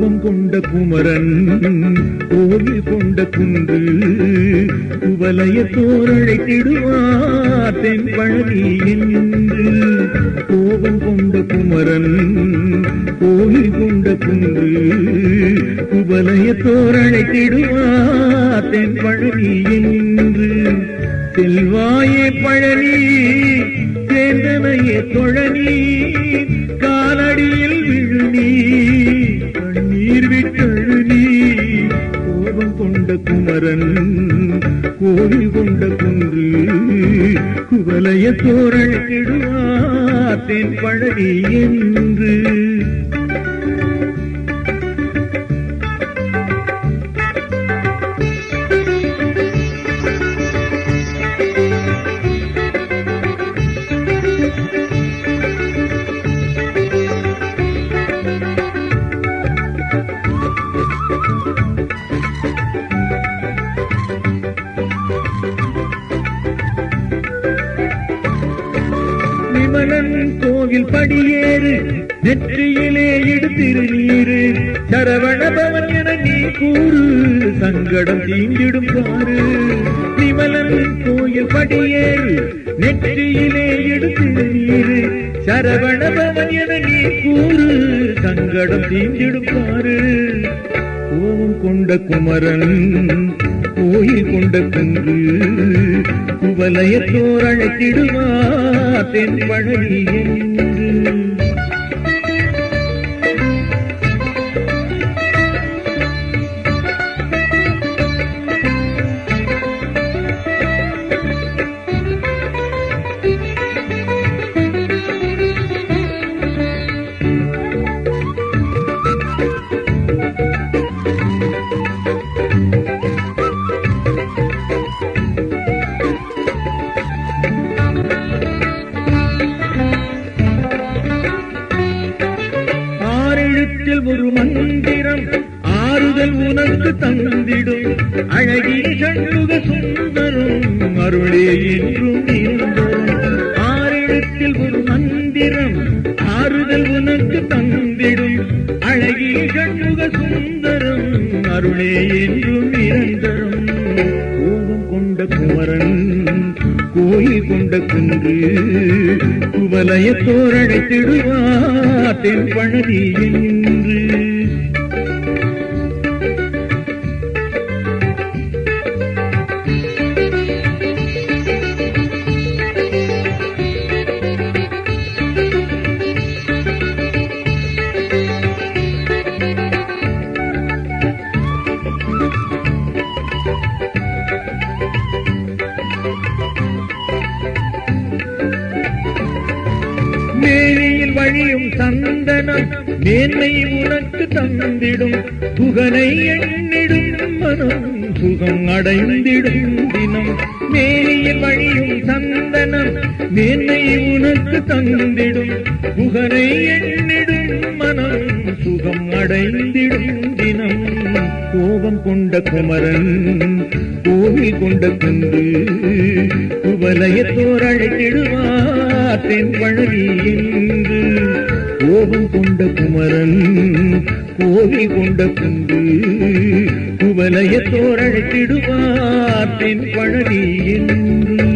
கோபம் கொண்ட குமரன் கோவில் கொண்ட குன்று குவலயத்தோர் அழைத்திடுவார் தென்பழனி என்று. கோபம் கொண்ட குமரன் கோவில் கொண்ட குன்று குவலயத்தோர் அழைத்திடுவார் தென்பழனி என்று. செல்வாயே பழனி சேர்ந்தனையே தொழனி காலடியில் விழுநீ கண்ணீர் விட்டழு நீ. கோபம் கொண்ட குமரன் கோவில் கொண்ட குன்று குவலயத்தோர் அழைத்திடுவார் தென்பழனி என்று. விமலன் கோவில் படியேறு நெற்றியிலே இடுதிருநீரு சரவணபவன் என நீ கூறு சங்கடம் தீங்கிடும் பாரு. விமலன் கோயில் படியேறு நெற்றியிலே இடுதிருநீரு சரவணபவன் என நீ கூறு சங்கடம் தீங்கிடும் பாரு. கோபம் கொண்ட குமரன் கோயில் கொண்ட குன்று குவலயத்தோர் அழைத்திடுவார் தென்பழனி என்று. ஒரு மந்திரம் ஆறுதல் உனக்கு தந்திடும் அழகிய சண்முக சுந்தரம் அருளே என்றும் இருந்தரும். ஆறிடத்தில் ஒரு மந்திரம் ஆறுதல் உனக்கு தந்திடும் அழகிய சண்முக சுந்தரம் அருளே என்றும் நிரந்தரம். கோபம் கொண்ட குமரன் கோயில் கொண்ட குன்று குவலயத்தோர் அழைத்திடுவார் தென்பழனி என்று. மேனியில் வழியும் சந்தனம் மேன்மை உனக்கு தந்திடும் புகனை எண்ணிடும் மனம் சுகம் அடைந்திடும் தினம். மேனியில் வழியும் சந்தனம் மேன்மை உனக்கு தந்திடும் புகனை எண்ணிடும் மனம் சுகம் அடைந்திடும் தினம். கோபம் கொண்ட குமரன் கோவில் கொண்ட குன்று குவலயத்தோர் அழைத்திடுவார் தென்பழனி என்று. கோபம் கொண்ட குமரன் கோவில் கொண்ட குன்று குவலயத்தோர் அழைத்திடுவார் தென்பழனி என்று.